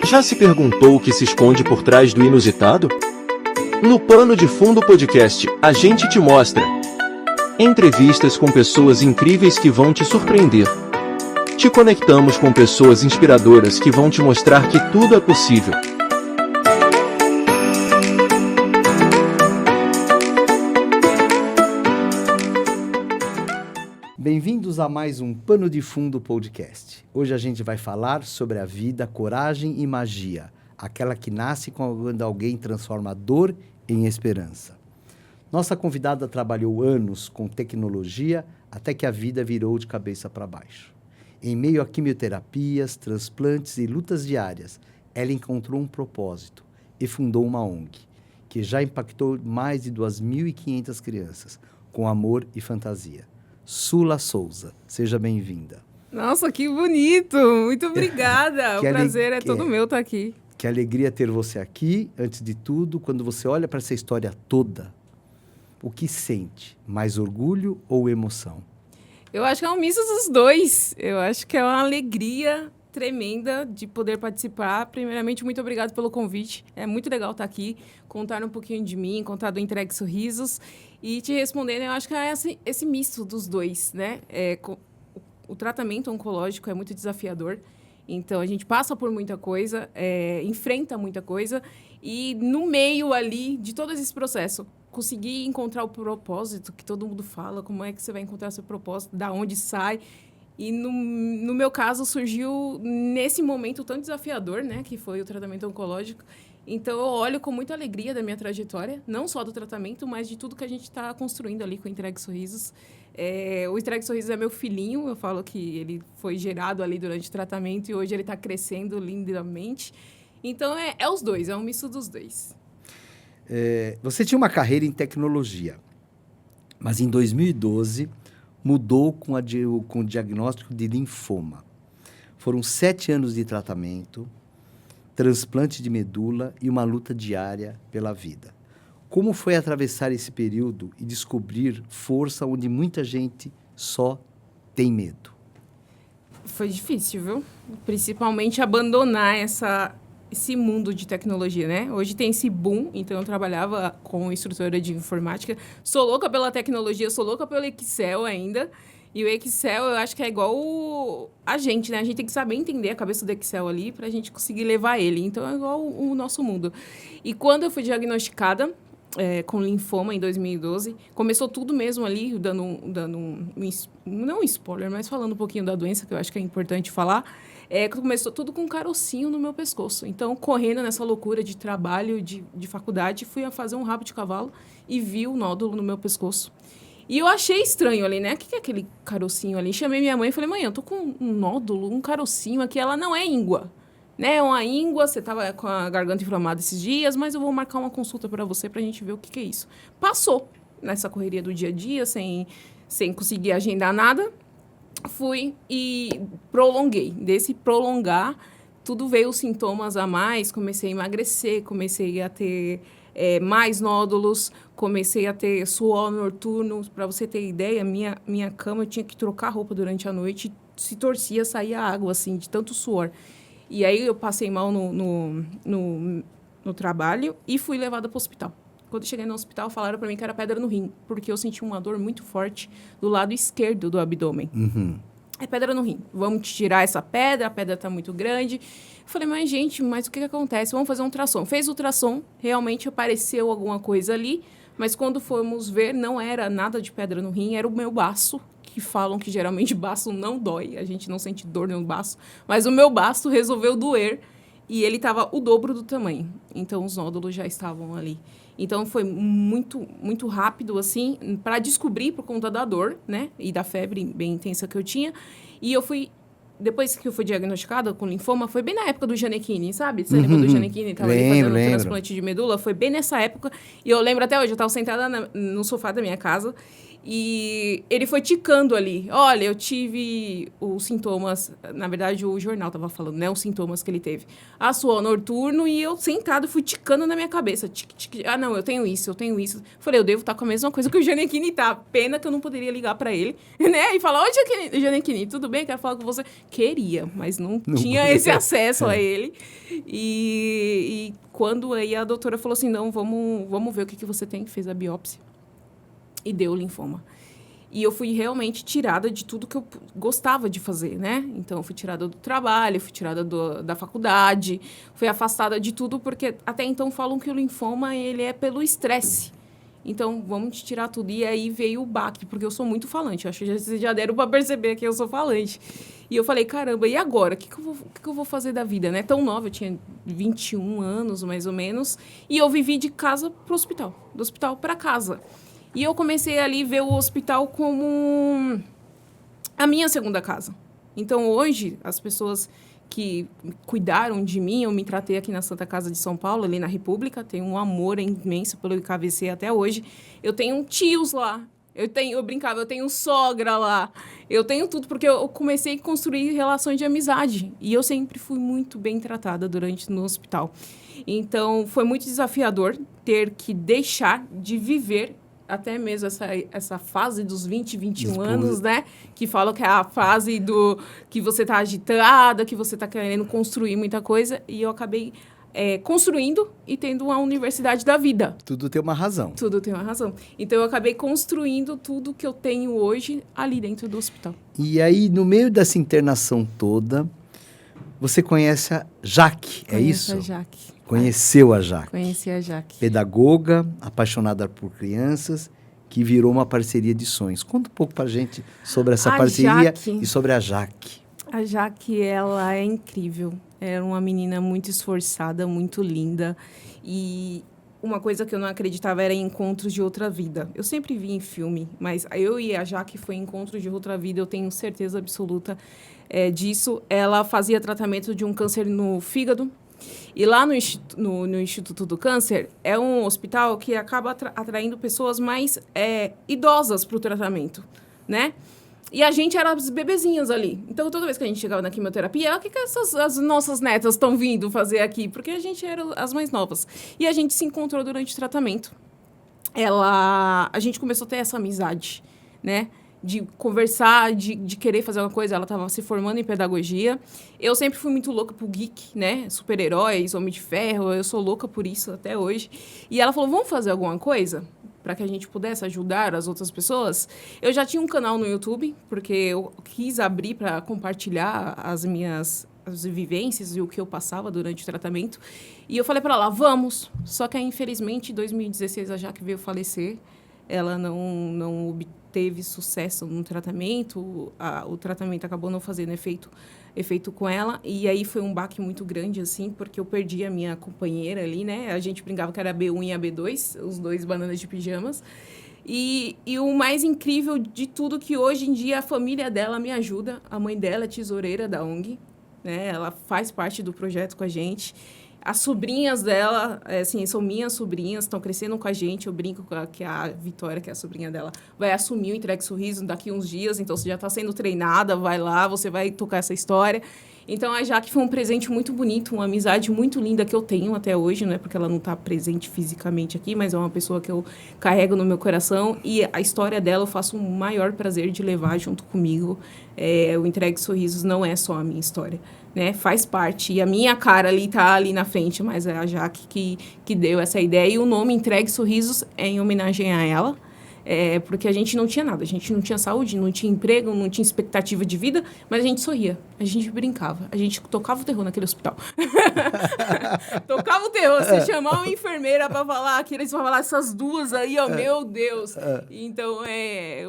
Já se perguntou o que se esconde por trás do inusitado? No Pano de Fundo Podcast, a gente te mostra entrevistas com pessoas incríveis que vão te surpreender. Te conectamos com pessoas inspiradoras que vão te mostrar que tudo é possível. Bem-vindos a mais um Pano de Fundo Podcast. Hoje a gente vai falar sobre a vida, coragem e magia, aquela que nasce quando alguém transforma dor em esperança. Nossa convidada trabalhou anos com tecnologia até que a vida virou de cabeça para baixo. Em meio a quimioterapias, transplantes e lutas diárias, ela encontrou um propósito e fundou uma ONG, que já impactou mais de 2.500 crianças, com amor e fantasia. Sula Souza, seja bem-vinda. Nossa, que bonito! Muito obrigada! O prazer é todo meu estar aqui. Que alegria ter você aqui. Antes de tudo, quando você olha para essa história toda, o que sente? Mais orgulho ou emoção? Eu acho que é um misto dos dois. Eu acho que é uma alegria tremenda de poder participar. Primeiramente, muito obrigado pelo convite. É muito legal estar aqui, contar um pouquinho de mim, contar do Entregue Sorrisos. E te respondendo, eu acho que é esse misto dos dois, né? O tratamento oncológico é muito desafiador. Então, a gente passa por muita coisa, enfrenta muita coisa. E no meio ali de todo esse processo, conseguir encontrar o propósito que todo mundo fala, como é que você vai encontrar seu propósito, da onde sai. E no meu caso, surgiu nesse momento tão desafiador, né? Que foi o tratamento oncológico. Então, eu olho com muita alegria da minha trajetória, não só do tratamento, mas de tudo que a gente está construindo ali com o Entregue Sorrisos. O Entregue Sorrisos é meu filhinho, eu falo que ele foi gerado ali durante o tratamento e hoje ele está crescendo lindamente. Então, é os dois, é um misto dos dois. Você tinha uma carreira em tecnologia, mas em 2012 mudou com o diagnóstico de linfoma. Foram 7 anos de tratamento, transplante de medula e uma luta diária pela vida. Como foi atravessar esse período e descobrir força onde muita gente só tem medo? Foi difícil, viu? Principalmente abandonar esse mundo de tecnologia, né? Hoje tem esse boom, então eu trabalhava como instrutora de informática. Sou louca pela tecnologia, sou louca pelo Excel ainda. E o Excel, eu acho que é igual a gente, né? A gente tem que saber entender a cabeça do Excel ali para a gente conseguir levar ele. Então, é igual o nosso mundo. E quando eu fui diagnosticada com linfoma em 2012, começou tudo mesmo ali, não um spoiler, mas falando um pouquinho da doença, que eu acho que é importante falar. Começou tudo com um carocinho no meu pescoço. Então, correndo nessa loucura de trabalho, de faculdade, fui a fazer um rabo de cavalo e vi o nódulo no meu pescoço. E eu achei estranho ali, né? O que é aquele carocinho ali? Chamei minha mãe e falei, mãe, eu tô com um nódulo, um carocinho aqui. Ela, não é íngua, né? É uma íngua, você tava com a garganta inflamada esses dias, mas eu vou marcar uma consulta para você pra gente ver o que é isso. Passou nessa correria do dia a dia, sem conseguir agendar nada. Fui e prolonguei. Desse prolongar, tudo veio os sintomas a mais. Comecei a emagrecer, comecei a ter mais nódulos, comecei a ter suor noturno. Para você ter ideia, minha cama, eu tinha que trocar roupa durante a noite. Se torcia, saía água, assim, de tanto suor. E aí eu passei mal no trabalho e fui levada para o hospital. Quando eu cheguei no hospital, falaram para mim que era pedra no rim, porque eu senti uma dor muito forte do lado esquerdo do abdômen. Uhum. É pedra no rim. Vamos tirar essa pedra, a pedra está muito grande. Eu falei, mas gente, o que acontece? Vamos fazer um ultrassom. Fez o ultrassom, realmente apareceu alguma coisa ali, mas quando fomos ver, não era nada de pedra no rim, era o meu baço, que falam que geralmente baço não dói, a gente não sente dor no baço, mas o meu baço resolveu doer e ele estava o dobro do tamanho. Então, os nódulos já estavam ali. Então, foi muito, muito rápido, assim, para descobrir por conta da dor, né? E da febre bem intensa que eu tinha. E depois que eu fui diagnosticada com linfoma, foi bem na época do Gianecchini, sabe? Você lembra do Gianecchini? Estava ali fazendo um transplante de medula. Foi bem nessa época. E eu lembro até hoje, eu estava sentada no sofá da minha casa. E ele foi ticando ali. Olha, eu tive os sintomas... Na verdade, o jornal estava falando, né? Os sintomas que ele teve. A suor noturno e eu sentado fui ticando na minha cabeça. Tic, tic, não, eu tenho isso. Falei, eu devo estar com a mesma coisa que o Gianecchini tá. Pena que eu não poderia ligar para ele, né? E falar, oi, Gianecchini, tudo bem? Quero falar com você. queria, mas não tinha esse acesso a ele. E quando aí a doutora falou assim, não, vamos ver o que você tem, fez a biópsia e deu linfoma. E eu fui realmente tirada de tudo que eu gostava de fazer, né? Então, eu fui tirada do trabalho, fui tirada da faculdade, fui afastada de tudo, porque até então falam que o linfoma, ele é pelo estresse. Então, vamos te tirar tudo. E aí veio o baque, porque eu sou muito falante. Eu acho que vocês já deram para perceber que eu sou falante. E eu falei, caramba, e agora? O que eu vou fazer da vida, né? Tão nova, eu tinha 21 anos, mais ou menos. E eu vivi de casa para o hospital, do hospital para casa. E eu comecei ali a ver o hospital como a minha segunda casa. Então, hoje, as pessoas que cuidaram de mim, eu me tratei aqui na Santa Casa de São Paulo, ali na República, tenho um amor imenso pelo IKVC até hoje. Eu tenho tios lá, eu brincava, eu tenho sogra lá, eu tenho tudo, porque eu comecei a construir relações de amizade. E eu sempre fui muito bem tratada no hospital. Então, foi muito desafiador ter que deixar de viver até mesmo essa fase dos 20, 21 anos, né? Que falam que é a fase que você está agitada, que você está querendo construir muita coisa. E eu acabei construindo e tendo uma universidade da vida. Tudo tem uma razão. Tudo tem uma razão. Então, eu acabei construindo tudo que eu tenho hoje ali dentro do hospital. E aí, no meio dessa internação toda, você conhece a Jaque, é isso? Conheço a Jaque. Conheceu a Jaque. Conheci a Jaque. Pedagoga, apaixonada por crianças, que virou uma parceria de sonhos. Conta um pouco pra gente sobre essa parceria Jaque, e sobre a Jaque. A Jaque, ela é incrível. Era uma menina muito esforçada, muito linda. E uma coisa que eu não acreditava era encontros de outra vida. Eu sempre vi em filme, mas eu e a Jaque foi encontro de outra vida, eu tenho certeza absoluta disso. Ela fazia tratamento de um câncer no fígado. E lá no Instituto do Câncer, é um hospital que acaba atraindo pessoas mais idosas para o tratamento, né? E a gente era as bebezinhas ali. Então, toda vez que a gente chegava na quimioterapia, o que as nossas netas estão vindo fazer aqui? Porque a gente era as mais novas. E a gente se encontrou durante o tratamento. A gente começou a ter essa amizade, né? De conversar, de querer fazer uma coisa. Ela estava se formando em pedagogia. Eu sempre fui muito louca por geek, né? Super-heróis, Homem de Ferro. Eu sou louca por isso até hoje. E ela falou, vamos fazer alguma coisa para que a gente pudesse ajudar as outras pessoas? Eu já tinha um canal no YouTube, porque eu quis abrir para compartilhar as vivências e o que eu passava durante o tratamento. E eu falei para ela, vamos. Só que, aí, infelizmente, em 2016, a Jaque veio falecer. Ela não obteve sucesso no tratamento, o tratamento acabou não fazendo efeito com ela, e aí foi um baque muito grande, assim, porque eu perdi a minha companheira ali, né? A gente brincava que era a B1 e a B2, os dois bananas de pijamas. E o mais incrível de tudo que hoje em dia a família dela me ajuda, a mãe dela é tesoureira da ONG, né? Ela faz parte do projeto com a gente. As sobrinhas dela, assim, são minhas sobrinhas, estão crescendo com a gente. Eu brinco que a Vitória, que é a sobrinha dela, vai assumir o Entregue Sorriso daqui uns dias. Então, você já está sendo treinada, vai lá, você vai tocar essa história. Então, a Jaque foi um presente muito bonito, uma amizade muito linda que eu tenho até hoje. Não é porque ela não está presente fisicamente aqui, mas é uma pessoa que eu carrego no meu coração. E a história dela eu faço o maior prazer de levar junto comigo. O Entregue Sorrisos não é só a minha história, né? Faz parte. E a minha cara ali está ali na frente, mas é a Jaque que deu essa ideia. E o nome Entregue Sorrisos é em homenagem a ela. Porque a gente não tinha nada, a gente não tinha saúde, não tinha emprego, não tinha expectativa de vida, mas a gente sorria, a gente brincava, a gente tocava o terror naquele hospital. Tocava o terror, você chamava uma enfermeira para falar, que eles vão falar essas duas aí, ó, meu Deus. Então,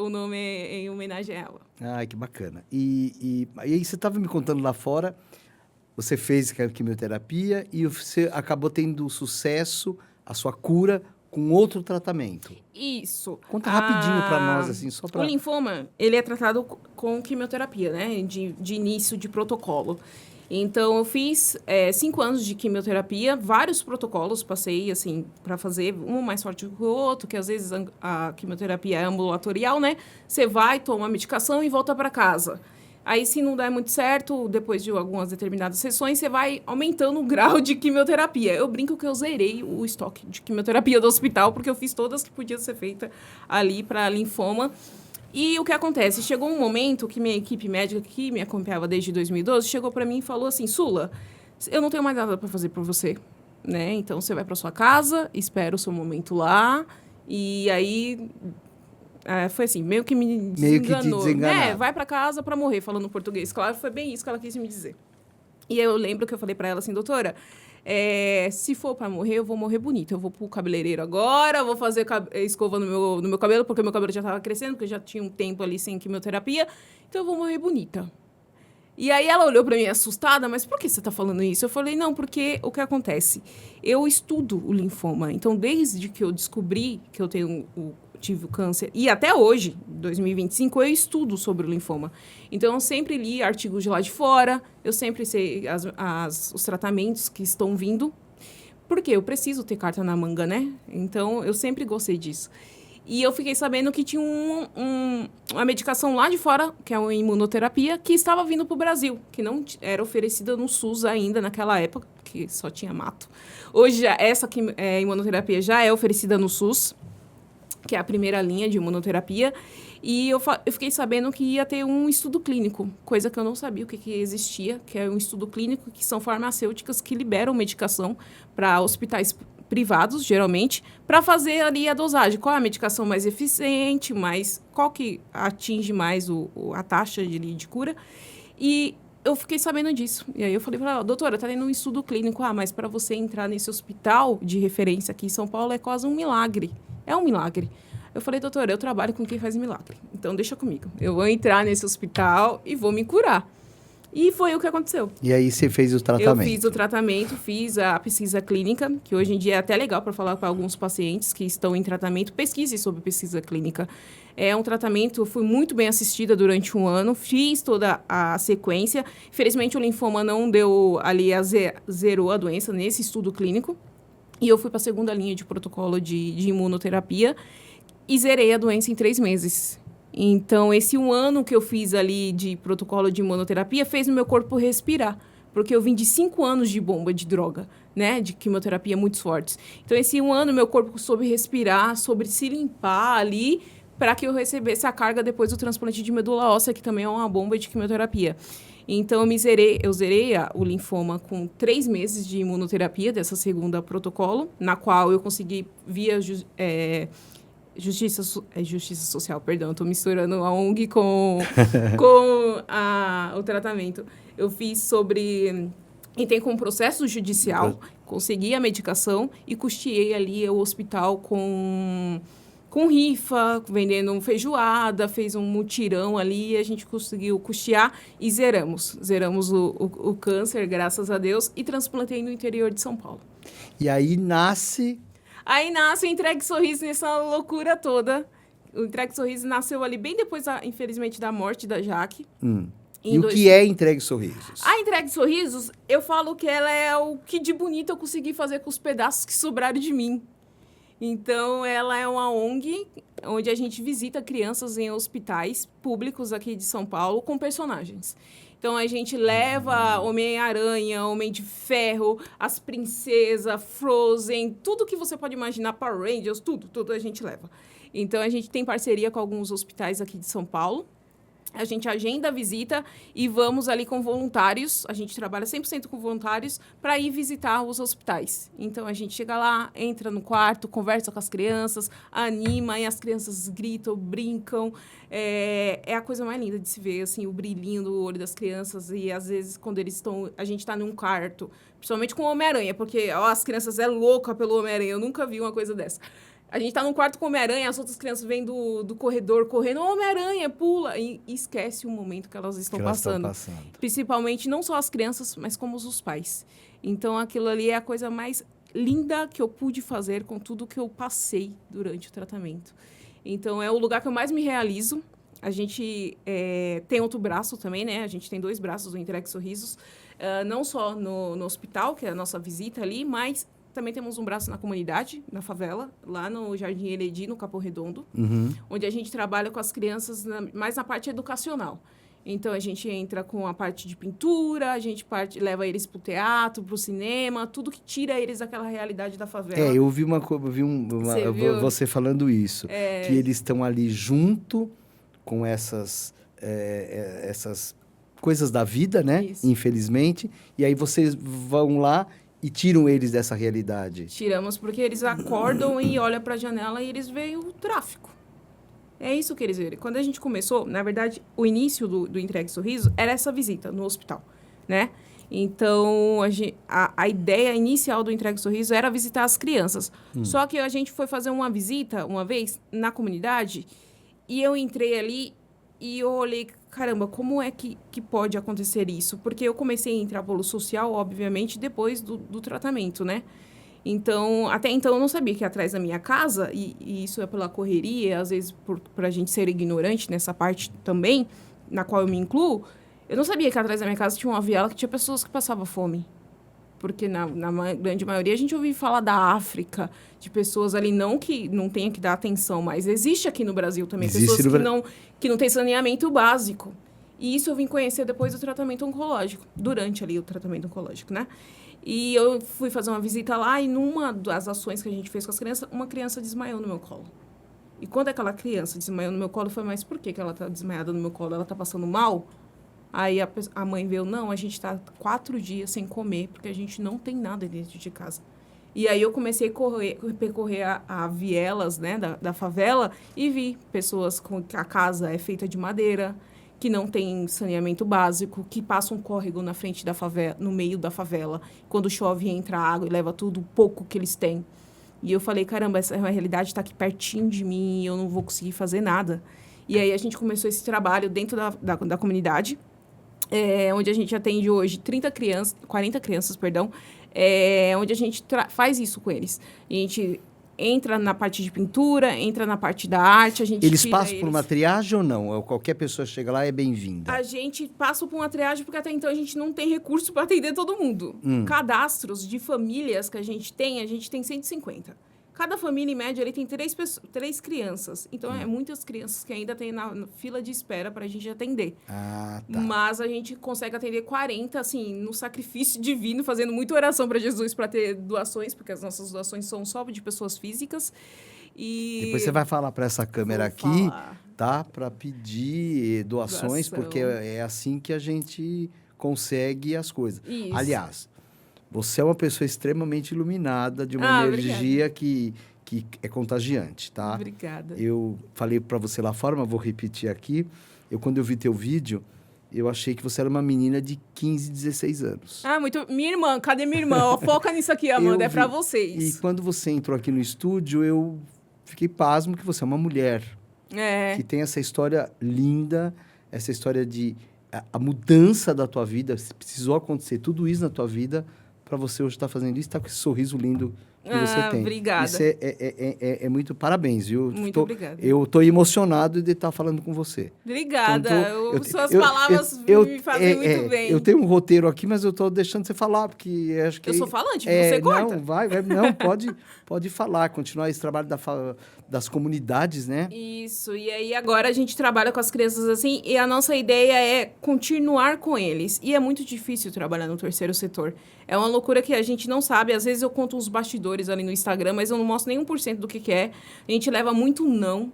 o nome é em homenagem a ela. Ai, que bacana. E aí você estava me contando lá fora, você fez quimioterapia e você acabou tendo sucesso, a sua cura, com outro tratamento. Isso. Conta rapidinho para nós, assim, só para... O linfoma, ele é tratado com quimioterapia, né? De início de protocolo. Então, eu fiz 5 anos de quimioterapia, vários protocolos, passei, assim, para fazer um mais forte que o outro, que às vezes a quimioterapia é ambulatorial, né? Você vai, toma a medicação e volta para casa. Aí, se não der muito certo, depois de algumas determinadas sessões, você vai aumentando o grau de quimioterapia. Eu brinco que eu zerei o estoque de quimioterapia do hospital, porque eu fiz todas que podiam ser feitas ali para linfoma. E o que acontece? Chegou um momento que minha equipe médica, que me acompanhava desde 2012, chegou para mim e falou assim, Sula, eu não tenho mais nada para fazer por você, né? Então, você vai para sua casa, espera o seu momento lá, e aí... foi assim, meio que me desenganou. Meio que te desenganou. Vai para casa para morrer, falando português. Claro, foi bem isso que ela quis me dizer. E eu lembro que eu falei para ela assim, doutora... se for para morrer, eu vou morrer bonita. Eu vou pro cabeleireiro agora, vou fazer escova no meu cabelo, porque meu cabelo já estava crescendo, porque eu já tinha um tempo ali sem quimioterapia. Então, eu vou morrer bonita. E aí, ela olhou para mim assustada, mas por que você está falando isso? Eu falei, não, porque o que acontece? Eu estudo o linfoma. Então, desde que eu descobri que eu tive o câncer, e até hoje, 2025, eu estudo sobre o linfoma. Então, eu sempre li artigos de lá de fora, eu sempre sei os tratamentos que estão vindo, porque eu preciso ter carta na manga, né? Então, eu sempre gostei disso. E eu fiquei sabendo que tinha uma medicação lá de fora, que é uma imunoterapia, que estava vindo para o Brasil, que não era oferecida no SUS ainda naquela época, que só tinha mato. Hoje, essa imunoterapia já é oferecida no SUS, que é a primeira linha de imunoterapia, e eu fiquei sabendo que ia ter um estudo clínico, coisa que eu não sabia o que existia, que é um estudo clínico, que são farmacêuticas que liberam medicação para hospitais privados, geralmente, para fazer ali a dosagem. Qual é a medicação mais eficiente, qual que atinge mais a taxa de cura. E eu fiquei sabendo disso. E aí eu falei para ela, doutora, está tendo um estudo clínico, mas para você entrar nesse hospital de referência aqui em São Paulo é quase um milagre. É um milagre. Eu falei, doutora, eu trabalho com quem faz milagre. Então, deixa comigo. Eu vou entrar nesse hospital e vou me curar. E foi o que aconteceu. E aí você fez o tratamento? Eu fiz o tratamento, fiz a pesquisa clínica, que hoje em dia é até legal para falar para alguns pacientes que estão em tratamento. Pesquise sobre pesquisa clínica. É um tratamento, fui muito bem assistida durante um ano, fiz toda a sequência. Infelizmente, o linfoma não deu ali, zerou a doença nesse estudo clínico. E eu fui para a segunda linha de protocolo de imunoterapia e zerei a doença em 3 meses. Então, esse 1 ano que eu fiz ali de protocolo de imunoterapia fez o meu corpo respirar, porque eu vim de 5 anos de bomba de droga, né, de quimioterapia muito fortes. Então, esse 1 ano, meu corpo soube respirar, soube se limpar ali, para que eu recebesse a carga depois do transplante de medula óssea, que também é uma bomba de quimioterapia. Então, eu zerei o linfoma com 3 meses de imunoterapia, dessa segunda protocolo, na qual eu consegui, via Justiça Social, perdão, estou misturando a ONG com o tratamento. Eu fiz entrei com um processo judicial, consegui a medicação e custeei ali o hospital com rifa, vendendo feijoada, fez um mutirão ali, a gente conseguiu custear e zeramos. Zeramos o câncer, graças a Deus, e transplantei no interior de São Paulo. E aí nasce o Entregue Sorriso nessa loucura toda. O Entregue Sorriso nasceu ali bem depois, infelizmente, da morte da Jaque. E o que é Entregue Sorrisos? A Entregue Sorrisos, eu falo que ela é o que de bonito eu consegui fazer com os pedaços que sobraram de mim. Então, ela é uma ONG onde a gente visita crianças em hospitais públicos aqui de São Paulo com personagens. Então, a gente leva Homem-Aranha, Homem de Ferro, as princesas, Frozen, tudo que você pode imaginar, Power Rangers, tudo a gente leva. Então, a gente tem parceria com alguns hospitais aqui de São Paulo. A gente agenda a visita e vamos ali com voluntários. A gente trabalha 100% com voluntários para ir visitar os hospitais. Então, a gente chega lá, entra no quarto, conversa com as crianças, anima, e as crianças gritam, brincam. É a coisa mais linda de se ver, assim, o brilhinho do olho das crianças. E, às vezes, quando a gente está num quarto, principalmente com o Homem-Aranha, porque as crianças é louca pelo Homem-Aranha. Eu nunca vi uma coisa dessa. A gente tá num quarto com o Homem-Aranha, as outras crianças vêm do corredor correndo, Homem-Aranha, pula! E esquece o momento que elas estão passando. Principalmente, não só as crianças, mas como os pais. Então, aquilo ali é a coisa mais linda que eu pude fazer com tudo que eu passei durante o tratamento. Então, é o lugar que eu mais me realizo. A gente tem outro braço também, né? A gente tem 2 braços do Entregue Sorrisos. Não só no hospital, que é a nossa visita ali, mas também temos um braço na comunidade, na favela, lá no Jardim Eledi, no Capão Redondo, onde a gente trabalha com as crianças mais na parte educacional. Então, a gente entra com a parte de pintura, a gente leva eles para o teatro, para o cinema, tudo que tira eles daquela realidade da favela. Eu vi você falando isso, que eles estão ali junto com essas coisas da vida, né? Isso. Infelizmente. E aí vocês vão lá e tiram eles dessa realidade. Tiramos porque eles acordam e olham para a janela e eles veem o tráfico. É isso que eles veem. Quando a gente começou, na verdade, o início do Entregue Sorriso era essa visita no hospital, né? Então, a ideia inicial do Entregue Sorriso era visitar as crianças. Só que a gente foi fazer uma visita, uma vez, na comunidade, e eu entrei ali e eu olhei, caramba, como é que pode acontecer isso? Porque eu comecei a entrar pelo social, obviamente, depois do tratamento, né? Então, até então eu não sabia que atrás da minha casa, e isso é pela correria, às vezes por a gente ser ignorante nessa parte também, na qual eu me incluo, eu não sabia que atrás da minha casa tinha uma viela que tinha pessoas que passavam fome. Porque na grande maioria a gente ouviu falar da África, de pessoas ali, não que não tenha que dar atenção, mas existe aqui no Brasil também, pessoas que não têm saneamento básico. E isso eu vim conhecer depois do tratamento oncológico, durante ali o tratamento oncológico, né? E eu fui fazer uma visita lá e numa das ações que a gente fez com as crianças, uma criança desmaiou no meu colo. E quando aquela criança desmaiou no meu colo, eu falei, mas por que ela está desmaiada no meu colo? Ela está passando mal? Aí a mãe veio, não, a gente está 4 dias sem comer, porque a gente não tem nada dentro de casa. E aí eu comecei a percorrer a vielas, né, da favela e vi pessoas com a casa é feita de madeira, que não tem saneamento básico, que passa um córrego na frente da favela, no meio da favela. Quando chove, entra água e leva tudo, o pouco que eles têm. E eu falei, caramba, essa realidade está aqui pertinho de mim e eu não vou conseguir fazer nada. E aí a gente começou esse trabalho dentro da comunidade, onde a gente atende hoje 40 crianças, onde a gente faz isso com eles. A gente entra na parte de pintura, entra na parte da arte, a gente Eles passam por uma triagem ou não? Ou qualquer pessoa chega lá é bem-vinda? A gente passa por uma triagem porque até então a gente não tem recurso para atender todo mundo. Cadastros de famílias que a gente tem 150. Cada família, em média, ele tem 3 crianças. Então, é muitas crianças que ainda tem na fila de espera para a gente atender. Ah, tá. Mas a gente consegue atender 40, assim, no sacrifício divino, fazendo muita oração para Jesus para ter doações, porque as nossas doações são só de pessoas físicas. E depois você vai falar para essa câmera aqui, tá? Para pedir doações, porque é assim que a gente consegue as coisas. Isso. Aliás, você é uma pessoa extremamente iluminada, de uma energia que é contagiante, tá? Obrigada. Eu falei para você lá fora, mas vou repetir aqui. Quando eu vi teu vídeo, eu achei que você era uma menina de 15, 16 anos. Muito... Minha irmã, cadê minha irmã? Foca nisso aqui, Amanda, é para vocês. E quando você entrou aqui no estúdio, eu fiquei pasmo que você é uma mulher. Que tem essa história linda, essa história de... A mudança da tua vida, precisou acontecer tudo isso na tua vida para você hoje estar fazendo isso, estar com esse sorriso lindo que você tem. Obrigada. Isso é muito parabéns, viu? Muito obrigada. Eu estou emocionado de estar falando com você. Obrigada. Suas palavras me fazem muito bem. Eu tenho um roteiro aqui, mas eu estou deixando você falar, porque acho que... Eu sou falante, você corta. Não, pode falar, continuar esse trabalho das comunidades, né? Isso, e aí agora a gente trabalha com as crianças assim, e a nossa ideia é continuar com eles. E é muito difícil trabalhar no terceiro setor. É uma loucura que a gente não sabe. Às vezes eu conto uns bastidores ali no Instagram, mas eu não mostro nem 1% do que é. A gente leva muito não.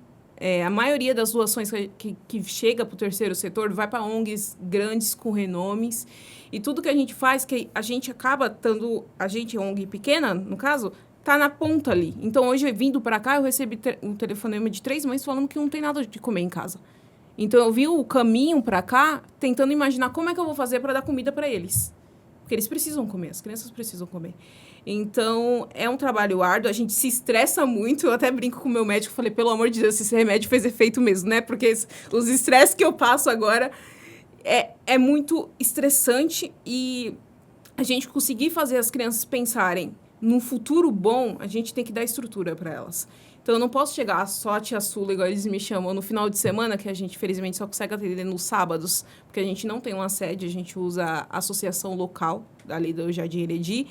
A maioria das doações que chega para o terceiro setor vai para ONGs grandes com renomes. E tudo que a gente faz, que a gente acaba estando... A gente, ONG pequena, no caso, tá na ponta ali. Então, hoje, vindo para cá, eu recebi um telefonema de 3 mães falando que não tem nada de comer em casa. Então, eu vi o caminho para cá, tentando imaginar como é que eu vou fazer para dar comida para eles. Porque eles precisam comer, as crianças precisam comer. Então, é um trabalho árduo, a gente se estressa muito. Eu até brinco com o meu médico, falei, pelo amor de Deus, esse remédio fez efeito mesmo, né? Porque os estresses que eu passo agora é muito estressante. E a gente conseguir fazer as crianças pensarem num futuro bom, a gente tem que dar estrutura para elas. Então, eu não posso chegar só a tia Sula, igual eles me chamam, no final de semana, que a gente, felizmente, só consegue atender nos sábados, porque a gente não tem uma sede, a gente usa a associação local, ali do Jardim Heredi,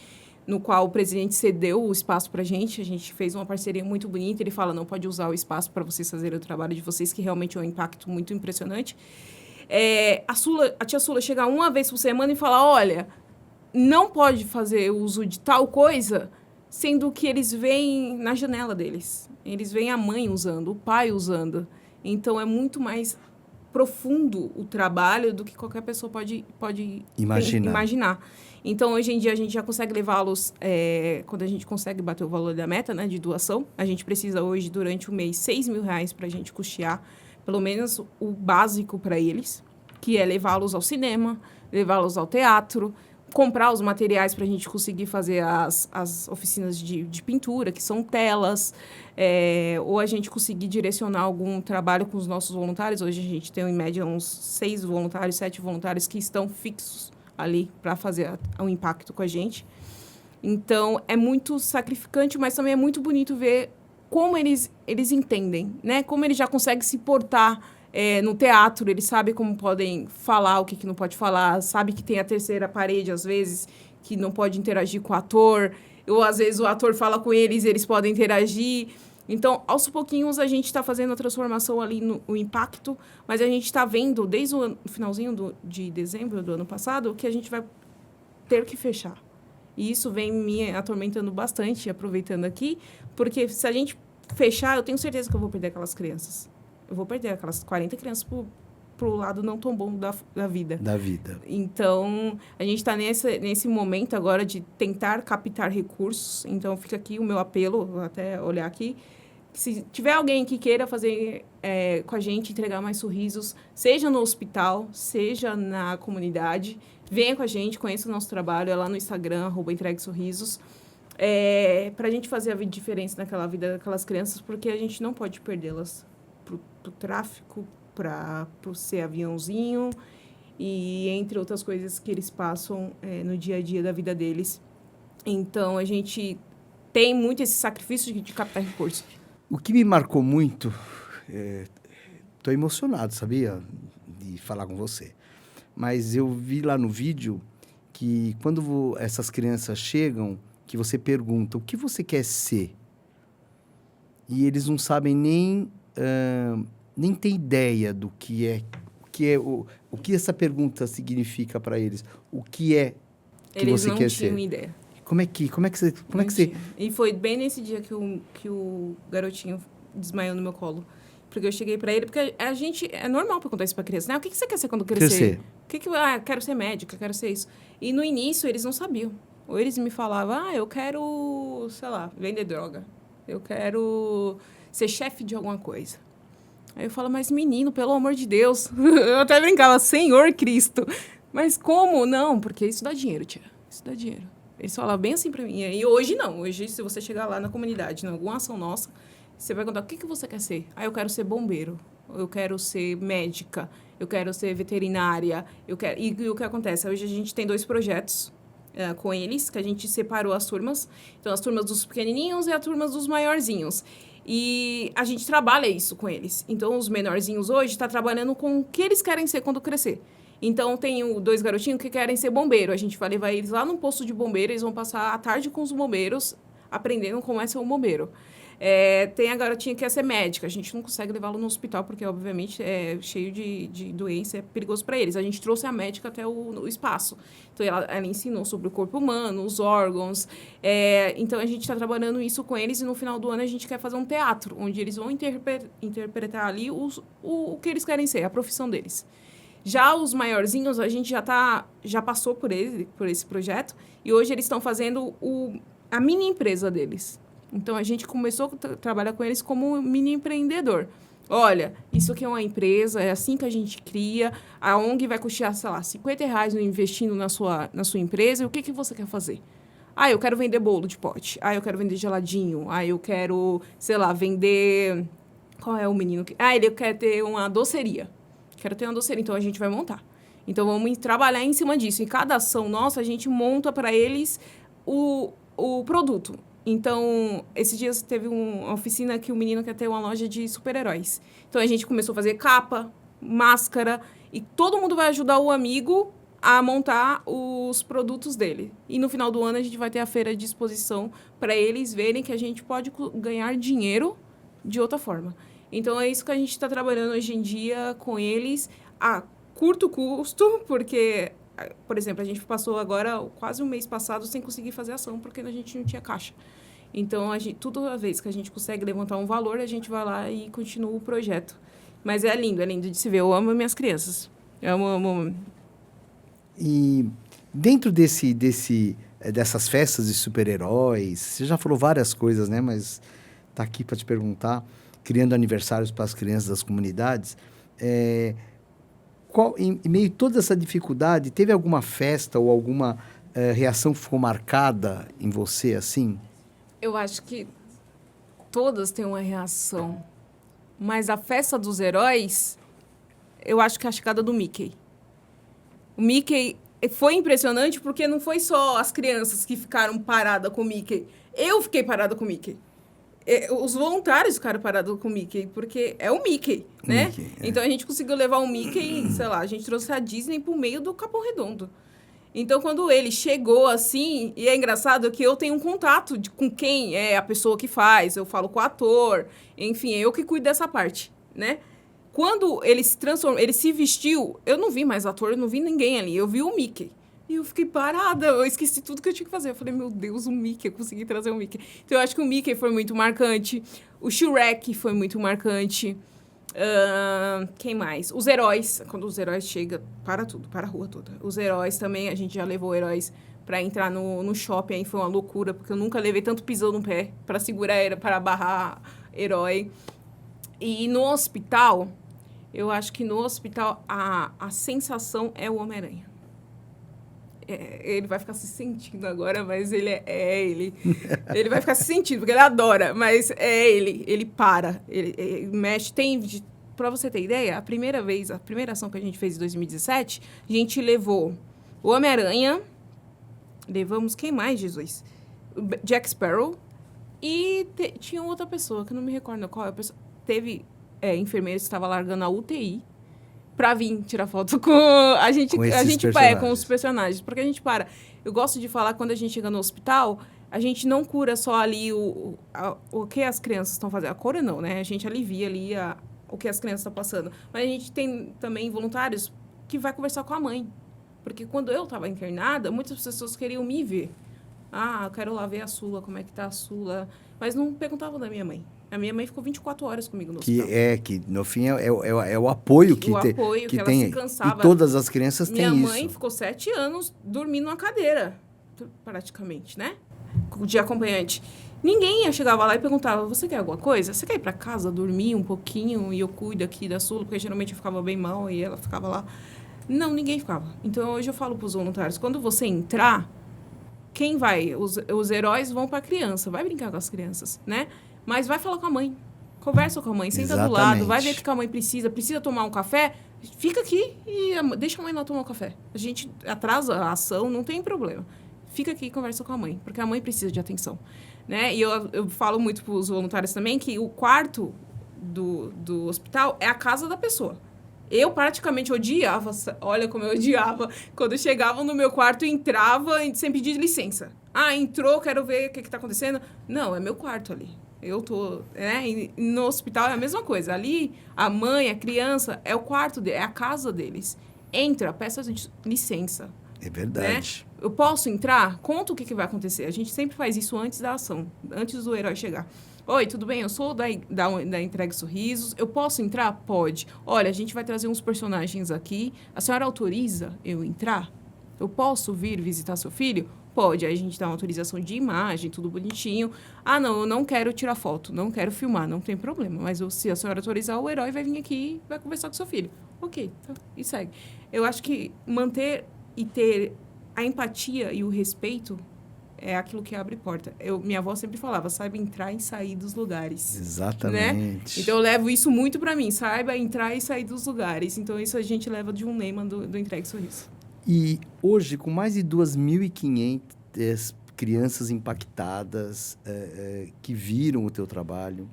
no qual o presidente cedeu o espaço para a gente fez uma parceria muito bonita, ele fala, não, pode usar o espaço para vocês fazerem o trabalho de vocês, que realmente é um impacto muito impressionante. A tia Sula chega uma vez por semana e fala, olha, não pode fazer uso de tal coisa, sendo que eles veem na janela deles. Eles veem a mãe usando, o pai usando. Então, é muito mais profundo o trabalho do que qualquer pessoa pode imaginar. Então, hoje em dia, a gente já consegue levá-los, quando a gente consegue bater o valor da meta, né, de doação, a gente precisa hoje, durante o mês, R$6.000 para a gente custear, pelo menos, o básico para eles, que é levá-los ao cinema, levá-los ao teatro, comprar os materiais para a gente conseguir fazer as oficinas de pintura, que são telas, ou a gente conseguir direcionar algum trabalho com os nossos voluntários. Hoje a gente tem, em média, uns 6 voluntários, 7 voluntários que estão fixos ali para fazer um impacto com a gente. Então, é muito sacrificante, mas também é muito bonito ver como eles entendem, né? Como eles já conseguem se portar no teatro, eles sabem como podem falar, o que não pode falar, sabe que tem a terceira parede, às vezes, que não pode interagir com o ator, ou, às vezes, o ator fala com eles, eles podem interagir. Então, aos pouquinhos, a gente está fazendo a transformação ali, o impacto, mas a gente está vendo, desde o finalzinho de dezembro do ano passado, que a gente vai ter que fechar. E isso vem me atormentando bastante, aproveitando aqui, porque se a gente fechar, eu tenho certeza que eu vou perder aquelas crianças. Eu vou perder aquelas 40 crianças pro lado não tão bom da vida. Da vida. Então, a gente está nesse momento agora de tentar captar recursos. Então, fica aqui o meu apelo, vou até olhar aqui. Se tiver alguém que queira fazer com a gente, entregar mais sorrisos, seja no hospital, seja na comunidade, venha com a gente, conheça o nosso trabalho, é lá no Instagram, @entreguesorrisos, para a gente fazer a diferença naquela vida daquelas crianças, porque a gente não pode perdê-las pro tráfico, para ser aviãozinho e entre outras coisas que eles passam no dia a dia da vida deles. Então, a gente tem muito esse sacrifício de captar recursos. O que me marcou muito, estou emocionado, sabia, de falar com você, mas eu vi lá no vídeo que quando essas crianças chegam, que você pergunta, o que você quer ser? E eles não sabem nem tem ideia do que o que essa pergunta significa para eles. O que é que você quer ser? Eles não tinham ideia. Como é que você... E foi bem nesse dia que o garotinho desmaiou no meu colo. Porque eu cheguei para ele, porque a gente... É normal perguntar isso para criança, né? O que você quer ser quando crescer? Quero ser médica, quero ser isso. E no início, eles não sabiam. Ou eles me falavam, eu quero, sei lá, vender droga. Eu quero ser chefe de alguma coisa. Aí eu falo, mas menino, pelo amor de Deus. Eu até brincava, Senhor Cristo. Mas como? Não, porque isso dá dinheiro, tia. Isso dá dinheiro. Eles falavam bem assim pra mim. E hoje não. Hoje, se você chegar lá na comunidade, em alguma ação nossa, você vai contar, o que você quer ser? Eu quero ser bombeiro. Eu quero ser médica. Eu quero ser veterinária. E o que acontece? Hoje a gente tem 2 projetos com eles, que a gente separou as turmas. Então, as turmas dos pequenininhos e as turmas dos maiorzinhos. E a gente trabalha isso com eles. Então, os menorzinhos hoje estão trabalhando com o que eles querem ser quando crescer. Então, tem 2 garotinhos que querem ser bombeiro. A gente vai levar eles lá num posto de bombeiro, eles vão passar a tarde com os bombeiros, aprendendo como é ser um bombeiro. Tem a garotinha que quer ser médica. A gente não consegue levá-lo no hospital, porque, obviamente, é cheio de doença, é perigoso para eles. A gente trouxe a médica até o espaço. Então, ela ensinou sobre o corpo humano, os órgãos. Então, a gente está trabalhando isso com eles e, no final do ano, a gente quer fazer um teatro, onde eles vão interpretar ali o que eles querem ser, a profissão deles. Já os maiorzinhos, a gente já passou por esse projeto, e hoje eles estão fazendo a mini empresa deles. Então, a gente começou a trabalhar com eles como um mini empreendedor. Olha, isso aqui é uma empresa, é assim que a gente cria. A ONG vai custear, sei lá, R$50 investindo na sua empresa. E o que você quer fazer? Eu quero vender bolo de pote. Eu quero vender geladinho. Eu quero, sei lá, vender... Qual é o menino que... ele quer ter uma doceria. Quero ter uma doceria. Então, a gente vai montar. Então, vamos trabalhar em cima disso. Em cada ação nossa, a gente monta para eles o produto. Então, esses dias teve uma oficina que o menino quer ter uma loja de super-heróis. Então, a gente começou a fazer capa, máscara, e todo mundo vai ajudar o amigo a montar os produtos dele. E no final do ano, a gente vai ter a feira de exposição para eles verem que a gente pode ganhar dinheiro de outra forma. Então, é isso que a gente está trabalhando hoje em dia com eles a curto custo, porque... Por exemplo, a gente passou agora quase um mês passado sem conseguir fazer ação, porque a gente não tinha caixa. Então, toda vez que a gente consegue levantar um valor, a gente vai lá e continua o projeto. Mas é lindo de se ver. Eu amo minhas crianças. Eu amo. E dentro dessas festas de super-heróis, você já falou várias coisas, né? Mas tá aqui para te perguntar, criando aniversários para as crianças das comunidades, em meio a toda essa dificuldade, teve alguma festa ou alguma reação que ficou marcada em você, assim? Eu acho que todas têm uma reação. Mas a festa dos heróis, eu acho que é a chegada do Mickey. O Mickey foi impressionante porque não foi só as crianças que ficaram paradas com o Mickey. Eu fiquei parada com o Mickey. Os voluntários ficaram parados com o Mickey, porque é o Mickey, né? Mickey, Então, a gente conseguiu levar o Mickey, sei lá, a gente trouxe a Disney pro meio do Capão Redondo. Então, quando ele chegou assim, e é engraçado que eu tenho um contato com quem é a pessoa que faz, eu falo com o ator, enfim, eu que cuido dessa parte, né? Quando ele se transformou, ele se vestiu, eu não vi mais ator, eu não vi ninguém ali, eu vi o Mickey. E eu fiquei parada, eu esqueci tudo que eu tinha que fazer. Eu falei, meu Deus, o Mickey, eu consegui trazer o Mickey. Então, eu acho que o Mickey foi muito marcante, o Shrek foi muito marcante. Quem mais? Os heróis. Quando os heróis chegam, para tudo, para a rua toda. Os heróis também, a gente já levou heróis para entrar no shopping, aí foi uma loucura, porque eu nunca levei tanto pisão no pé para segurar, para barrar herói. E no hospital, eu acho que no hospital a sensação é o Homem-Aranha. Ele vai ficar se sentindo agora, mas ele ele. Ele vai ficar se sentindo, porque ele adora, mas é ele. Ele para, ele mexe. Pra você ter ideia, a primeira ação que a gente fez em 2017, a gente levou o Homem-Aranha, levamos quem mais, Jesus? O Jack Sparrow, e tinha outra pessoa, que eu não me recordo qual é a pessoa. Teve enfermeiro que estava largando a UTI, pra vir tirar foto com a gente com os personagens, porque a gente para. Eu gosto de falar, quando a gente chega no hospital, a gente não cura só ali o que as crianças estão fazendo. A cura não, né? A gente alivia ali o que as crianças estão passando. Mas a gente tem também voluntários que vai conversar com a mãe. Porque quando eu estava internada, muitas pessoas queriam me ver. Eu quero lá ver a Sula, como é que tá a Sula. Mas não perguntavam da minha mãe. A minha mãe ficou 24 horas comigo no hospital. Que no fim é o apoio que tem. Que ela se cansava. E todas as crianças têm isso. Minha mãe ficou 7 anos dormindo numa cadeira, praticamente, né? De acompanhante. Ninguém chegava lá e perguntava, você quer alguma coisa? Você quer ir para casa dormir um pouquinho e eu cuido aqui da Sula? Porque geralmente eu ficava bem mal e ela ficava lá. Não, ninguém ficava. Então, hoje eu falo para os voluntários, quando você entrar, quem vai? Os heróis vão para a criança, vai brincar com as crianças, né? Mas vai falar com a mãe. Conversa com a mãe, senta do lado, vai ver o que a mãe precisa tomar um café, fica aqui e deixa a mãe lá tomar um café. A gente atrasa a ação, não tem problema. Fica aqui e conversa com a mãe, porque a mãe precisa de atenção, né? E eu falo muito para os voluntários também que o quarto do hospital é a casa da pessoa. Eu praticamente odiava, olha como eu odiava, quando chegavam no meu quarto, entrava sem pedir licença. Entrou, quero ver o que está acontecendo. Não, é meu quarto ali. Eu tô, né? E no hospital é a mesma coisa. Ali, a mãe, a criança, é o quarto dele, é a casa deles. Entra, peça licença. É verdade. Né? Eu posso entrar? Conta o que vai acontecer. A gente sempre faz isso antes da ação, antes do herói chegar. Oi, tudo bem? Eu sou da Entregue Sorrisos. Eu posso entrar? Pode. Olha, a gente vai trazer uns personagens aqui. A senhora autoriza eu entrar? Eu posso vir visitar seu filho? Pode. Aí a gente dá uma autorização de imagem, tudo bonitinho. Não, eu não quero tirar foto, não quero filmar, não tem problema. Mas se a senhora autorizar, o herói vai vir aqui e vai conversar com seu filho. Ok, tá, e segue. Eu acho que manter e ter a empatia e o respeito é aquilo que abre porta. Minha avó sempre falava, saiba entrar e sair dos lugares. Exatamente. Né? Então, eu levo isso muito para mim, saiba entrar e sair dos lugares. Então, isso a gente leva de um lema do Entregue Sorriso. E hoje, com mais de 2.500 crianças impactadas que viram o teu trabalho,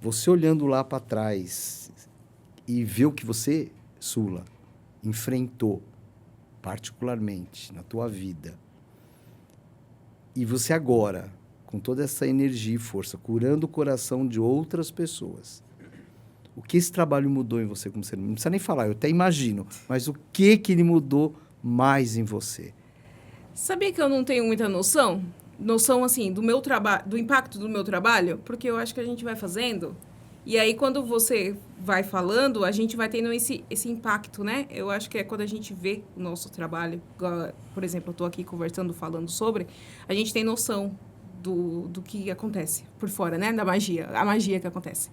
você olhando lá para trás e ver o que você, Sula, enfrentou particularmente na tua vida, e você agora, com toda essa energia e força, curando o coração de outras pessoas, o que esse trabalho mudou em você como ser humano? Não precisa nem falar, eu até imagino, mas o que ele mudou mais em você? Sabia que eu não tenho muita noção? Noção, assim, do meu trabalho, do impacto do meu trabalho? Porque eu acho que a gente vai fazendo E aí, quando você vai falando, a gente vai tendo esse impacto, né? Eu acho que é quando a gente vê o nosso trabalho, por exemplo, eu estou aqui conversando, falando sobre, a gente tem noção do que acontece por fora, né? Da magia, a magia que acontece.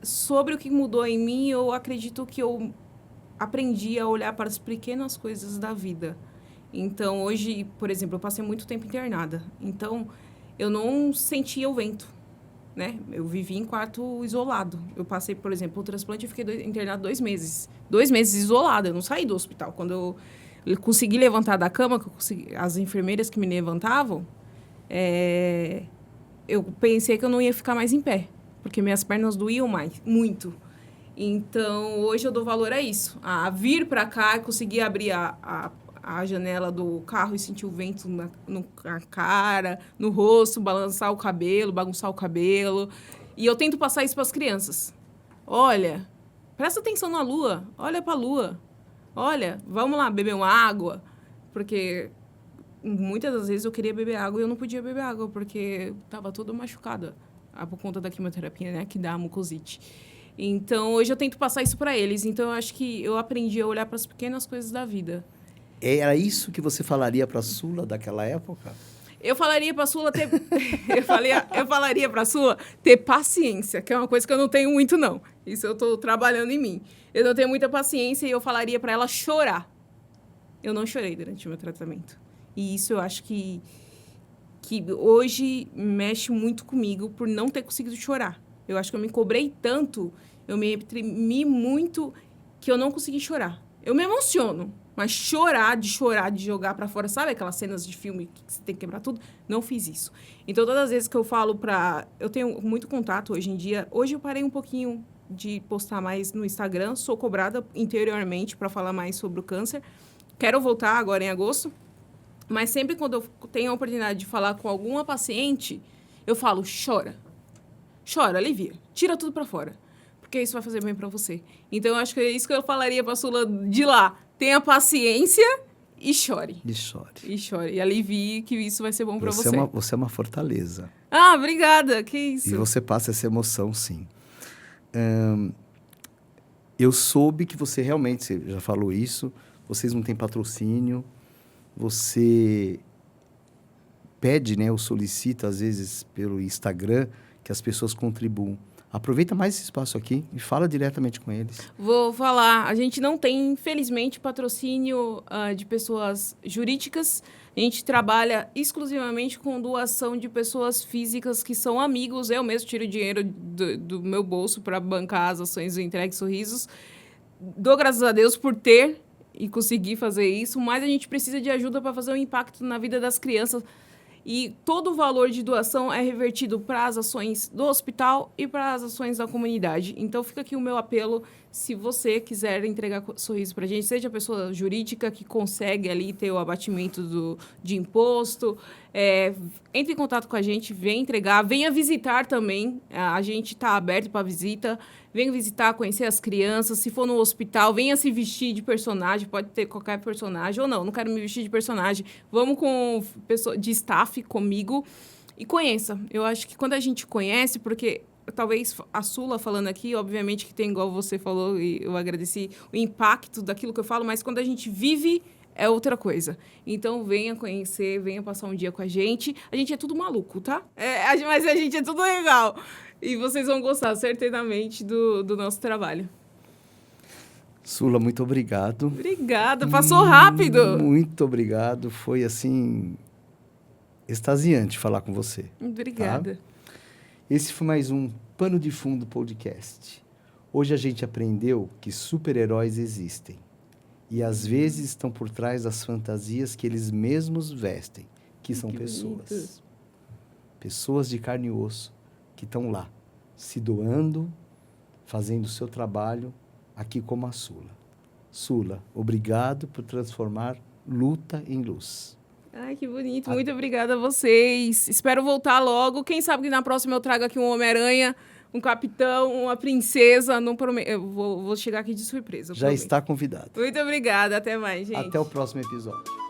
Sobre o que mudou em mim, eu acredito que eu aprendi a olhar para as pequenas coisas da vida. Então, hoje, por exemplo, eu passei muito tempo internada. Então, eu não sentia o vento, né? Eu vivi em quarto isolado. Eu passei, por exemplo, o transplante, eu fiquei internado 2 meses. 2 meses isolada, eu não saí do hospital. Quando eu consegui levantar da cama, as enfermeiras que me levantavam, eu pensei que eu não ia ficar mais em pé, porque minhas pernas doíam muito. Então, hoje eu dou valor a isso. A vir para cá e conseguir abrir a janela do carro e sentir o vento na cara, no rosto, balançar o cabelo, bagunçar o cabelo. E eu tento passar isso para as crianças. Olha, presta atenção na lua. Olha para a lua. Olha, vamos lá beber uma água. Porque muitas das vezes eu queria beber água e eu não podia beber água, porque estava toda machucada por conta da quimioterapia, né, que dá a mucosite. Então, hoje eu tento passar isso para eles. Então, eu acho que eu aprendi a olhar para as pequenas coisas da vida. Era isso que você falaria para a Sula daquela época? Eu falaria para a Sula ter... eu falaria para a Sula ter paciência, que é uma coisa que eu não tenho muito, não. Isso eu estou trabalhando em mim. Eu não tenho muita paciência e eu falaria para ela chorar. Eu não chorei durante o meu tratamento. E isso eu acho que hoje mexe muito comigo por não ter conseguido chorar. Eu acho que eu me cobrei tanto, eu me reprimi muito, que eu não consegui chorar. Eu me emociono, mas chorar, de jogar pra fora, sabe aquelas cenas de filme que você tem que quebrar tudo? Não fiz isso. Então, todas as vezes que eu falo eu tenho muito contato hoje em dia. Hoje eu parei um pouquinho de postar mais no Instagram, sou cobrada interiormente para falar mais sobre o câncer. Quero voltar agora em agosto, mas sempre quando eu tenho a oportunidade de falar com alguma paciente, eu falo, chora, alivia, tira tudo para fora, porque isso vai fazer bem para você. Então, eu acho que é isso que eu falaria para a Sula de lá. Tenha paciência e chore. E chore. E alivie, que isso vai ser bom para você. Você é uma fortaleza. Ah, obrigada, que isso. E você passa essa emoção, sim. Eu soube que você realmente, você já falou isso, vocês não têm patrocínio, você pede, né, ou solicita, às vezes, pelo Instagram, que as pessoas contribuam. Aproveita mais esse espaço aqui e fala diretamente com eles. Vou falar. A gente não tem, infelizmente, patrocínio de pessoas jurídicas. A gente trabalha exclusivamente com doação de pessoas físicas que são amigos. Eu mesmo tiro dinheiro do meu bolso para bancar as ações do Entregue Sorrisos. Dou graças a Deus por ter e conseguir fazer isso, mas a gente precisa de ajuda para fazer um impacto na vida das crianças. E todo o valor de doação é revertido para as ações do hospital e para as ações da comunidade. Então, fica aqui o meu apelo, se você quiser entregar sorriso para a gente, seja pessoa jurídica que consegue ali ter o abatimento de imposto, entre em contato com a gente, venha entregar, venha visitar também, a gente está aberto para visita, venha visitar, conhecer as crianças, se for no hospital, venha se vestir de personagem, pode ter qualquer personagem, ou não quero me vestir de personagem, vamos com pessoa de staff comigo e conheça. Eu acho que quando a gente conhece, porque talvez a Sula falando aqui, obviamente que tem, igual você falou, e eu agradeci o impacto daquilo que eu falo, mas quando a gente vive, é outra coisa. Então, venha conhecer, venha passar um dia com a gente. A gente é tudo maluco, tá? Mas a gente é tudo legal. E vocês vão gostar, certamente, do nosso trabalho. Sula, muito obrigado. Obrigada, passou rápido. Muito obrigado, foi assim, extasiante falar com você. Obrigada. Tá? Esse foi mais um Pano de Fundo Podcast. Hoje a gente aprendeu que super-heróis existem. E às vezes estão por trás das fantasias que eles mesmos vestem, que são pessoas. Bonito. Pessoas de carne e osso que estão lá, se doando, fazendo o seu trabalho, aqui como a Sula. Sula, obrigado por transformar luta em luz. Ai, que bonito. Muito obrigada a vocês. Espero voltar logo. Quem sabe que na próxima eu trago aqui um Homem-Aranha, um capitão, uma princesa. Não prometo. Eu vou chegar aqui de surpresa. Já está convidado. Muito obrigada. Até mais, gente. Até o próximo episódio.